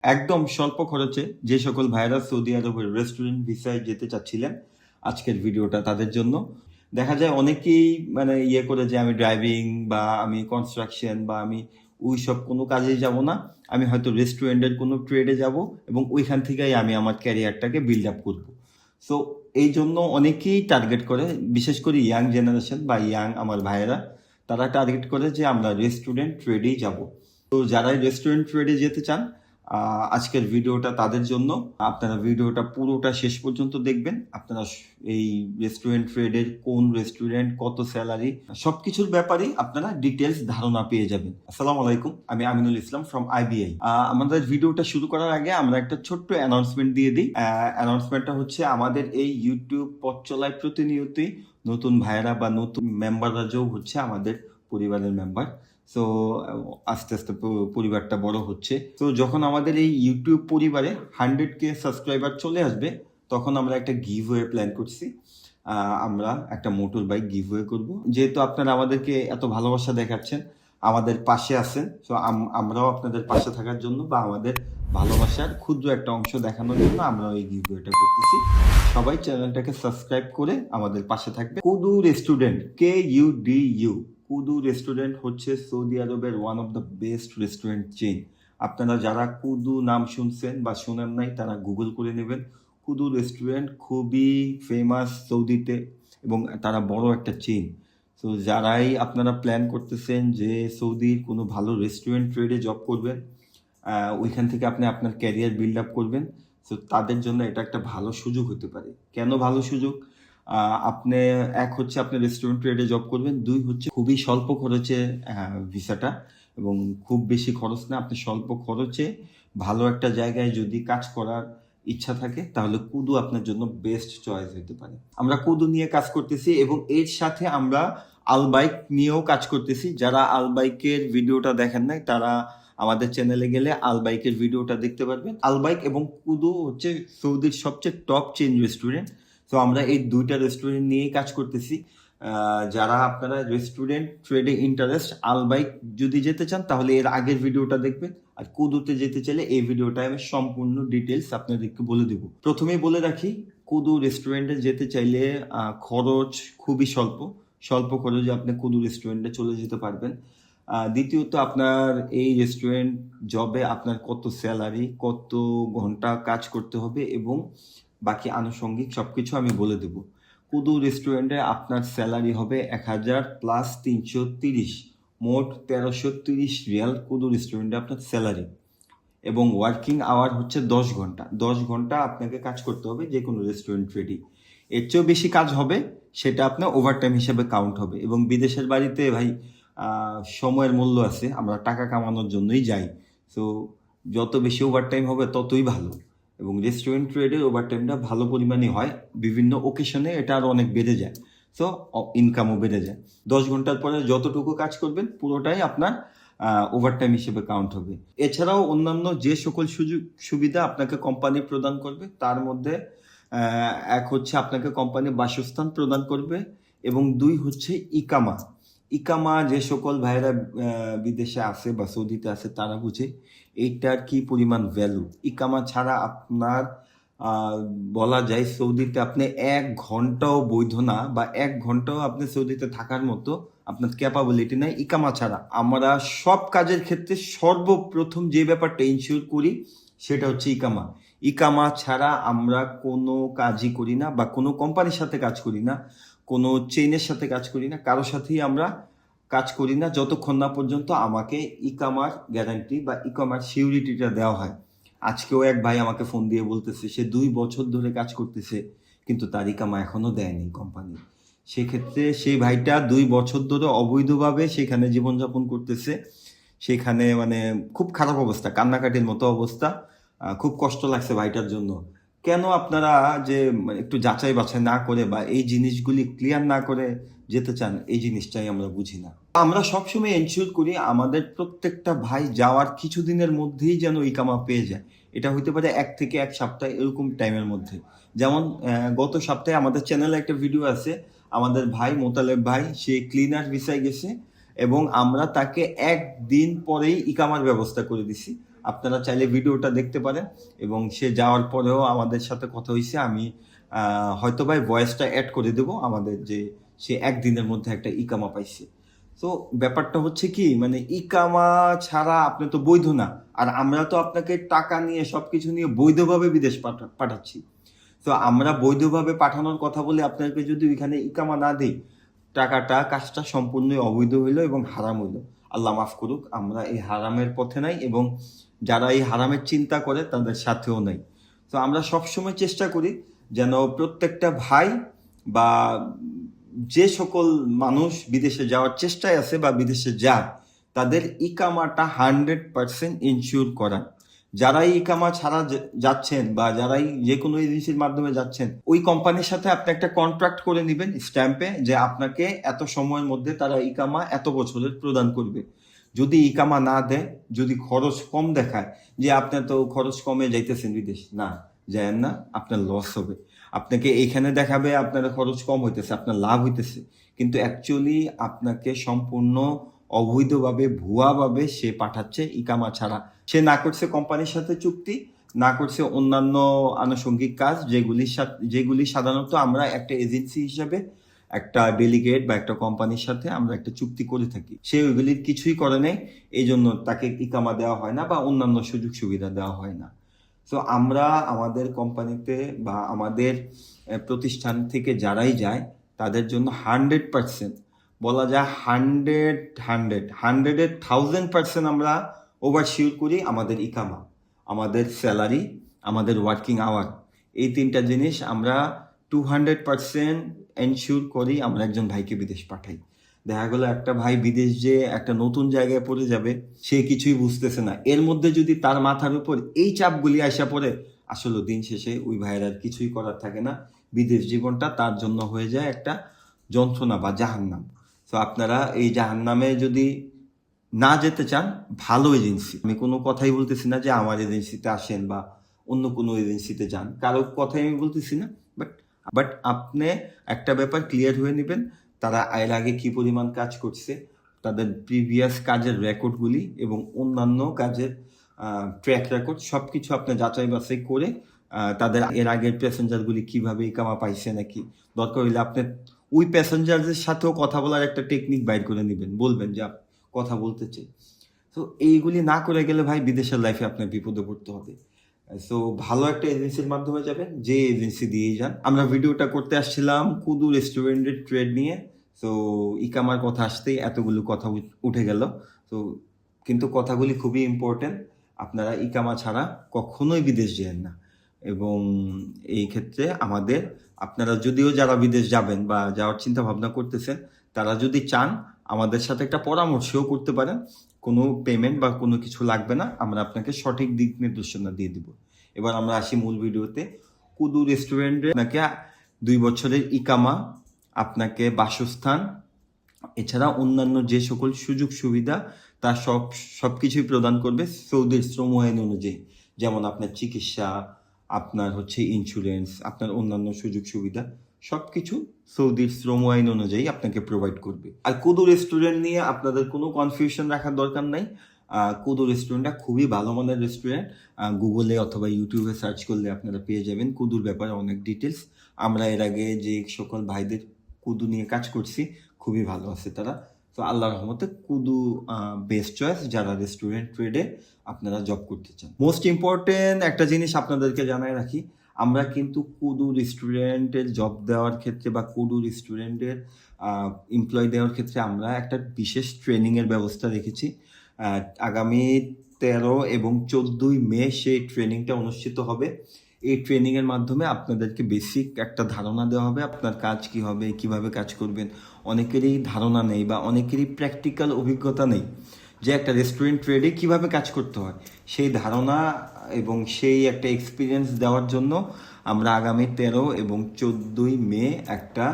একদম স্বল্প খরচে যে সকল ভাইয়েরা সৌদি আরবের রেস্টুরেন্ট ভিসায় যেতে চাচ্ছিলেন, আজকের ভিডিওটা তাদের জন্য। দেখা যায় অনেকেই মানে ইয়ে করে যে আমি ড্রাইভিং বা আমি কনস্ট্রাকশন বা আমি ওই সব কোনো কাজেই যাব না, আমি হয়তো রেস্টুরেন্টের কোনো ট্রেডে যাব এবং ওইখান থেকেই আমি আমার ক্যারিয়ারটাকে বিল্ড আপ করব। সো এই জন্য অনেকেই টার্গেট করে, বিশেষ করে ইয়াং জেনারেশন বা ইয়াং আমার ভাইয়েরা, তারা টার্গেট করে যে আমরা রেস্টুরেন্ট ট্রেডেই যাব। তো যারা রেস্টুরেন্ট ট্রেডে যেতে চান, আজকের ভিডিওটা তাদের জন্য। আপনারা ভিডিওটা পুরোটা শেষ পর্যন্ত দেখবেন। আপনারা এই রেস্টুরেন্ট ট্রেডের কোন রেস্টুরেন্ট, কত স্যালারি, সবকিছুর ব্যাপারে আপনারা ডিটেলস ধারণা পেয়ে যাবেন। আসসালামু আলাইকুম, আমি আমিনুল ইসলাম ফ্রম আইবিআই। আমাদের ভিডিওটা শুরু করার আগে আমরা একটা ছোট্ট অ্যানাউন্সমেন্ট দিয়ে দিই। অ্যানাউন্সমেন্টটা হচ্ছে, আমাদের এই ইউটিউব পথ চলায় প্রতিনিয়তই নতুন ভাইয়েরা বা নতুন মেম্বাররা যোগ হচ্ছে আমাদের পরিবারের মেম্বার। সো আস্তে আস্তে পরিবারটা বড় হচ্ছে। তো যখন আমাদের এই ইউটিউব পরিবারে 100K সাবস্ক্রাইবার চলে আসবে, তখন আমরা একটা গিভওয়ে প্ল্যান করছি। আমরা একটা মোটর বাইক গিভওয়ে করব। যেহেতু আপনারা আমাদেরকে এত ভালোবাসা দেখাচ্ছেন, আমাদের পাশে আছেন, তো আমরাও আপনাদের পাশে থাকার জন্য বা আমাদের ভালোবাসার ক্ষুদ্র একটা অংশ দেখানোর জন্য আমরা এই গিভওয়েটা করতেছি। সবাই চ্যানেলটাকে সাবস্ক্রাইব করে আমাদের পাশে থাকবে। Kudu restaurant, KUDU, Kudu restaurant হচ্ছে সৌদি আরবের one of the best restaurant chain. আপনারা যারা কুদু নাম শুনছেন বা শুনেন নাই, তারা গুগল করে নেবেন। কুদু রেস্টুরেন্ট খুবই ফেমাস সৌদিতে এবং তারা বড় একটা চেইন। তো যারাই আপনারা প্ল্যান করতেছেন যে সৌদির কোনো ভালো রেস্টুরেন্ট ট্রেডে জব করবেন, ওইখান থেকে আপনি আপনার ক্যারিয়ার বিল্ড আপ করবেন, তো তাদের জন্য এটা একটা ভালো সুযোগ হতে পারে। কেন ভালো সুযোগ? আপনি এক হচ্ছে আপনি রেস্টুরেন্ট ট্রেডে জব করবেন, দুই হচ্ছে খুবই স্বল্প খরচে ভিসাটা, এবং খুব বেশি খরচ না। আপনি স্বল্প খরচে ভালো একটা জায়গায় যদি কাজ করার ইচ্ছা থাকে, তাহলে কুদু আপনার জন্য বেস্ট চয়েস হতে পারে। আমরা কুদু নিয়ে কাজ করতেছি এবং এর সাথে আমরা আলবাইক নিয়েও কাজ করতেছি। যারা আলবাইকের ভিডিওটা দেখেন নাই, তারা আমাদের চ্যানেলে গেলে আলবাইকের ভিডিওটা দেখতে পারবেন। আলবাইক এবং কুদু হচ্ছে সৌদির সবচেয়ে টপ চেইন রেস্টুরেন্ট। তো আমরা এই দুইটা রেস্টুরেন্ট নিয়েই কাজ করতেছি। যারা আপনারা রেস্টুরেন্ট ট্রেডে ইন্টারেস্ট, আলবাইক যদি যেতে চান তাহলে এর আগের ভিডিওটা দেখবেন, আর কুদুতে যেতে চাইলে এই ভিডিওটা আমি সম্পূর্ণ ডিটেলস আপনাদেরকে বলে দেবো। প্রথমেই বলে রাখি, কুদু রেস্টুরেন্টে যেতে চাইলে খরচ খুবই স্বল্প। স্বল্প খরচে আপনি কুদু রেস্টুরেন্টে চলে যেতে পারবেন। দ্বিতীয়ত, আপনার এই রেস্টুরেন্ট জবে আপনার কত স্যালারি, কত ঘন্টা কাজ করতে হবে এবং বাকি আনুষঙ্গিক সবকিছু আমি বলে দেব। কুদু রেস্টুরেন্টে আপনার স্যালারি হবে 1000 প্লাস 330, মোট 1330 রিয়াল কুদু রেস্টুরেন্টে আপনার স্যালারি। এবং ওয়ার্কিং আওয়ার হচ্ছে 10 ঘন্টা। 10 ঘন্টা আপনাকে কাজ করতে হবে যে কোনো রেস্টুরেন্ট ট্রেডই। এর চেয়েও বেশি কাজ হবে, সেটা আপনার ওভারটাইম হিসেবে কাউন্ট হবে। এবং বিদেশের বাড়িতে ভাই সময়ের মূল্য আছে, আমরা টাকা কামানোর জন্যই যাই। তো যত বেশি ওভারটাইম হবে ততই ভালো। এবং রেস্টুরেন্ট ট্রেডের ওভারটাইমটা ভালো পরিমাণে হয়, বিভিন্ন ওকেশনে এটা আরও অনেক বেড়ে যায়। সো ইনকামও বেড়ে যায়। 10 ঘন্টার পরে যতটুকু কাজ করবেন পুরোটাই আপনার ওভারটাইম হিসেবে কাউন্ট হবে। এছাড়াও অন্যান্য যে সকল সুযোগ সুবিধা আপনাকে কোম্পানি প্রদান করবে, তার মধ্যে এক হচ্ছে আপনাকে কোম্পানি বাসস্থান প্রদান করবে এবং দুই হচ্ছে ইকামা। ইকামা যে সকল ভাইয়েরা বিদেশে আছে বা সৌদিতে আছে তারা বুঝে এইটার কি পরিমাণ ভ্যালু। ইকামা ছাড়া আপনার বলা যায় সৌদিতে আপনি 1 ঘন্টাও বৈধ না, বা 1 ঘন্টাও আপনি সৌদিতে থাকার মতো আপনার ক্যাপাবিলিটি নাই ইকামা ছাড়া। আমরা সব কাজের ক্ষেত্রে সর্বপ্রথম যে ব্যাপারটা ইনশিওর করি সেটা হচ্ছে ইকামা। ইকামা ছাড়া আমরা কোনো কাজই করি না, বা কোনো কোম্পানির সাথে কাজ করি না, কোনো চেইনের সাথে কাজ করি না, কারোর সাথেই আমরা কাজ করি না যতক্ষণ না পর্যন্ত আমাকে ইকামার গ্যারান্টি বা ইকামার সিউরিটিটা দেওয়া হয়। আজকেও এক ভাই আমাকে ফোন দিয়ে বলতেছে সে 2 বছর ধরে কাজ করতেছে, কিন্তু তার ইকামা এখনো দেয়নি কোম্পানি। সেক্ষেত্রে সেই ভাইটা 2 বছর ধরে অবৈধভাবে সেখানে জীবনযাপন করতেছে। সেখানে মানে খুব খারাপ অবস্থা, কান্নাকাটির মতো অবস্থা। খুব কষ্ট লাগছে ভাইটার জন্য। কেন আপনারা যে একটু যাচাই বাছাই না করে বা এই জিনিসগুলি ক্লিয়ার না করে যেতে চান, এই জিনিসটাই আমরা বুঝি না। আমরা সবসময় এনশিওর করি আমাদের প্রত্যেকটা ভাই যাওয়ার কিছুদিনের মধ্যেই যেন ইকামা পেয়ে যায়। এটা হইতে পারে 1 থেকে 1 সপ্তাহ, এরকম টাইমের মধ্যে। যেমন গত সপ্তাহে আমাদের চ্যানেলে একটা ভিডিও আছে, আমাদের ভাই মোতালেব ভাই, সে ক্লিনার ভিসায় গেছে এবং আমরা তাকে 1 দিন পরেই ইকামার ব্যবস্থা করে দিছি। আপনারা চাইলে ভিডিওটা দেখতে পারেন, এবং সে যাওয়ার পরেও আমাদের সাথে কথা হয়েছে। আমি হয়তো ভাই ভয়েসটা অ্যাড করে দেবো আমাদের, যে সে একদিনের মধ্যে একটা ইকামা পাইছে। তো ব্যাপারটা হচ্ছে কি, মানে ইকামা ছাড়া আপনি তো বৈধ না, আর আমরা তো আপনাকে টাকা নিয়ে সবকিছু নিয়ে বৈধভাবে বিদেশ পাঠাচ্ছি। তো আমরা বৈধভাবে পাঠানোর কথা বলে আপনাকে যদি ওইখানে ইকামা না দিই, কাজটা সম্পূর্ণই অবৈধ হইলো এবং হারাম হইলো। আল্লাহ মাফ করুক, আমরা এই হারামের পথে নাই, এবং যারা এই হারামের চিন্তা করে তাদের সাথেও নাই। তো আমরা সবসময় চেষ্টা করি যেন প্রত্যেকটা ভাই বা যে সকল মানুষ বিদেশে যাওয়ার চেষ্টায় আছে বা বিদেশে যায়, তাদের ইকামাটা 100% ইনশিওর করা। যারাই ইকামা ছাড়া যাচ্ছেন বা যারাই যে কোনো এজেন্সির মাধ্যমে যাচ্ছেন, ওই কোম্পানির সাথে আপনি একটা কন্ট্রাক্ট করে নেবেন স্ট্যাম্পে, যে আপনাকে এত সময়ের মধ্যে তারা ইকামা এত বছরের প্রদান করবে। যদি ইকামা না দেয়, যদি খরচ কম দেখায়, যে আপনার তো খরচ কমে যাইতেছেন বিদেশ, না যায়েন না, আপনার লস হবে। আপনাকে এইখানে দেখাবে আপনার খরচ কম হইতেছে, আপনার লাভ হইতেছে, কিন্তু অ্যাকচুয়ালি আপনাকে সম্পূর্ণ অবৈধভাবে, ভুয়াভাবে সে পাঠাচ্ছে ইকামা ছাড়া। সে না করছে কোম্পানির সাথে চুক্তি, না করছে অন্যান্য আনুষঙ্গিক কাজ, যেগুলি সাধারণত আমরা একটা এজেন্সি হিসাবে একটা ডেলিগেট বা একটা কোম্পানির সাথে আমরা একটা চুক্তি করে থাকি। সে ওইগুলির কিছুই করে নেই, এই জন্য তাকে ইকামা দেওয়া হয় না বা অন্যান্য সুযোগ সুবিধা দেওয়া হয় না। তো আমরা আমাদের কোম্পানিতে বা আমাদের প্রতিষ্ঠান থেকে যারাই যায়, তাদের জন্য 100%, বলা যায় 100 1000% আমরা ওভারশিওর করি আমাদের ইকামা, আমাদের স্যালারি, আমাদের ওয়ার্কিং আওয়ার, এই তিনটা জিনিস আমরা 200% এনশিওর করি আমরা একজন ভাইকে বিদেশ পাঠাই। দেখা গেলো একটা ভাই বিদেশ যে একটা নতুন জায়গায় পড়ে যাবে, সে কিছুই বুঝতেছে না, এর মধ্যে যদি তার মাথার উপর এই চাপগুলি আসা পড়ে, আসলে দিন শেষে ওই ভাইয়ের আর কিছুই করার থাকে না, বিদেশ জীবনটা তার জন্য হয়ে যায় একটা যন্ত্রণা বা জাহান্নাম। তো আপনারা এই জাহান্নামে যদি না যেতে চান, ভালো এজেন্সি, আমি কোনো কথাই বলতেছি না যে আমার এজেন্সিতে আসেন বা অন্য কোনো এজেন্সিতে যান, কারো কথাই আমি বলতেছি না, বাট আপনি একটা ব্যাপার ক্লিয়ার হয়ে নেবেন, তারা এর আগে কি পরিমাণ কাজ করছে, তাদের প্রিভিয়াস কাজের রেকর্ডগুলি এবং অন্যান্য কাজের ট্র্যাক রেকর্ড সব কিছু আপনি যাচাই বাছাই করে, তাদের এর আগের প্যাসেঞ্জারগুলি কিভাবে ইকামা পাইছে নাকি, দরকার হইলে আপনি ওই প্যাসেঞ্জারদের সাথেও কথা বলার একটা টেকনিক বাইর করে নেবেন, বলবেন যে কথা বলতে চাই। তো এইগুলি না করে গেলে ভাই বিদেশের লাইফে আপনার বিপদে পড়তে হবে। সো ভালো একটা এজেন্সির মাধ্যমে যাবেন, যে এজেন্সি দিয়েই যান। আমরা ভিডিওটা করতে আসছিলাম কুদু রেস্টুরেন্টের ট্রেড নিয়ে। তো ইকামার কথা আসতেই এতগুলো কথা উঠে গেল। তো কিন্তু কথাগুলি খুবই ইম্পর্টেন্ট। আপনারা ইকামা ছাড়া কখনোই বিদেশ যেন না, এবং এই ক্ষেত্রে আপনারা যদিও যারা বিদেশ যাবেন বা যাওয়ার চিন্তা ভাবনা করতেছেন, তারা যদি চান আমাদের সাথে একটা পরামর্শও করতে পারেন, কোনো পেমেন্ট বা কোনো কিছু লাগবে না, আমরা আপনাকে সঠিক দিক নির্দেশনা দিয়ে দিব। এবার আমরা আসি মূল ভিডিওতে। কুদু রেস্টুরেন্টে আপনাকে 2 বছরের ইকামা, আপনাকে বাসস্থান, এছাড়া অন্যান্য যে সকল সুযোগ সুবিধা তা সবকিছুই প্রদান করবে সৌদির শ্রম আইন অনুযায়ী। যেমন আপনার চিকিৎসা, আপনার ইন্স্যুরেন্স, আপনার অন্যান্য সুযোগ সুবিধা সবকিছু সৌদির শ্রম আইন অনুযায়ী আপনাকে প্রোভাইড করবে। আর কুদু রেস্টুরেন্ট নিয়ে আপনাদের কোনো কনফিউশন রাখার দরকার নাই। কুদু রেস্টুরেন্টটা খুবই ভালো মানের রেস্টুরেন্ট। গুগলে অথবা ইউটিউবে সার্চ করলে আপনারা পেয়ে যাবেন কুদুর ব্যাপারে অনেক ডিটেলস। আমরা এর আগে যে সকল ভাইদের কুদু নিয়ে কাজ করছি, খুবই ভালো আছে তারা। তো আল্লাহর রহমতে কুদু বেস্ট চয়েস যারা রেস্টুরেন্ট ট্রেডে আপনারা জব করতে চান। মোস্ট ইম্পর্টেন্ট একটা জিনিস আপনাদেরকে জানাই রাখি, আমরা কিন্তু কুদু রেস্টুরেন্টের জব দেওয়ার ক্ষেত্রে বা কুদু রেস্টুরেন্টের এমপ্লয় দেওয়ার ক্ষেত্রে আমরা একটা বিশেষ ট্রেনিংয়ের ব্যবস্থা রেখেছি। আগামী 13 এবং 14 মে সেই ট্রেনিংটা অনুষ্ঠিত হবে। এই ট্রেনিংয়ের মাধ্যমে আপনাদেরকে বেসিক একটা ধারণা দেওয়া হবে, আপনার কাজ কি হবে, কিভাবে কাজ করবেন। অনেকেরই ধারণা নেই বা অনেকেরই প্র্যাকটিক্যাল অভিজ্ঞতা নেই যে একটা রেস্টুরেন্ট ট্রেডে কিভাবে কাজ করতে হয়। সেই ধারণা এবং সেই একটা এক্সপিরিয়েন্স দেওয়ার জন্য আমরা আগামী 13 এবং 14 মে একটা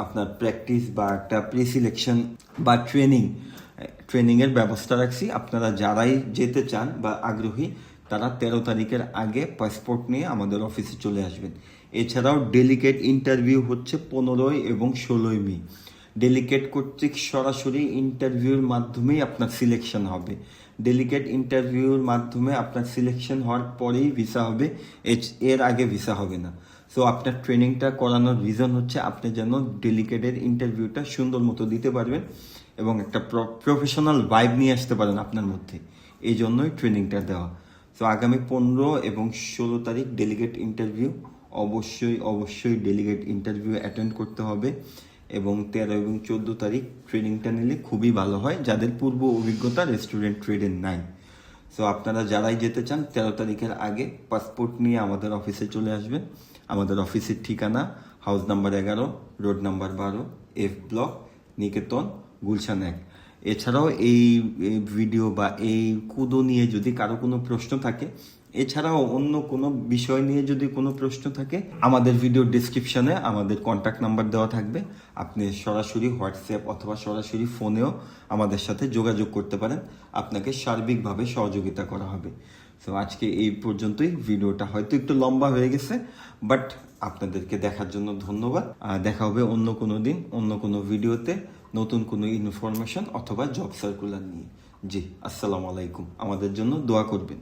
আপনার প্র্যাকটিস বা একটা প্রি সিলেকশন বা ট্রেনিংয়ের ব্যবস্থা রাখছি। আপনারা যারাই যেতে চান বা আগ্রহী, তারা 13 তারিখের আগে পাসপোর্ট নিয়ে আমাদের অফিসে চলে আসবেন। এছাড়াও ডেলিগেট ইন্টারভিউ হচ্ছে 15 এবং 16 মে। ডেলিগেট কর্তৃক সরাসরি ইন্টারভিউর মাধ্যমেই আপনার সিলেকশন হবে। ডেলিগেট ইন্টারভিউর মাধ্যমে আপনার সিলেকশন হওয়ার পরেই ভিসা হবে, এর আগে ভিসা হবে না। সো আপনার ট্রেনিংটা করানোর রিজন হচ্ছে আপনি যেন ডেলিগেটের ইন্টারভিউটা সুন্দর মতো দিতে পারবেন এবং একটা প্রফেশনাল ভাইব নিয়ে আসতে পারেন আপনার মধ্যে, এই জন্যই ট্রেনিংটা দেওয়া। সো আগামী 15 এবং 16 তারিখ ডেলিগেট ইন্টারভিউ, অবশ্যই ডেলিগেট ইন্টারভিউ অ্যাটেন্ড করতে হবে এবং 13 এবং 14 তারিখ ট্রেনিংটা নিলে খুবই ভালো হয়, যাদের পূর্ব অভিজ্ঞতা রেস্টুরেন্ট ট্রেডের নাই। সো আপনারা যারাই যেতে চান 13 তারিখের আগে পাসপোর্ট নিয়ে আমাদের অফিসে চলে আসবেন। আমাদের অফিসের ঠিকানা house number 11, road number 12, F block, Niketan, Gulshan 1। এছাড়াও এই ভিডিও বা এই কুদো নিয়ে যদি কারো কোনো প্রশ্ন থাকে, এছাড়াও অন্য কোনো বিষয় নিয়ে যদি কোনো প্রশ্ন থাকে, আমাদের ভিডিও ডিসক্রিপশনে আমাদের কন্ট্যাক্ট নাম্বার দেওয়া থাকবে। আপনি সরাসরি হোয়াটসঅ্যাপ অথবা সরাসরি ফোনেও আমাদের সাথে যোগাযোগ করতে পারেন, আপনাকে সার্বিকভাবে সহযোগিতা করা হবে। সো আজকে এই পর্যন্তই। ভিডিওটা হয়তো একটু লম্বা হয়ে গেছে, বাট আপনাদেরকে দেখার জন্য ধন্যবাদ। দেখা হবে অন্য কোনো দিন, অন্য কোনো ভিডিওতে, নতুন কোনো ইনফরমেশন অথবা জব সার্কুলার নিয়ে। জি, আসসালামু আলাইকুম। আমাদের জন্য দোয়া করবেন।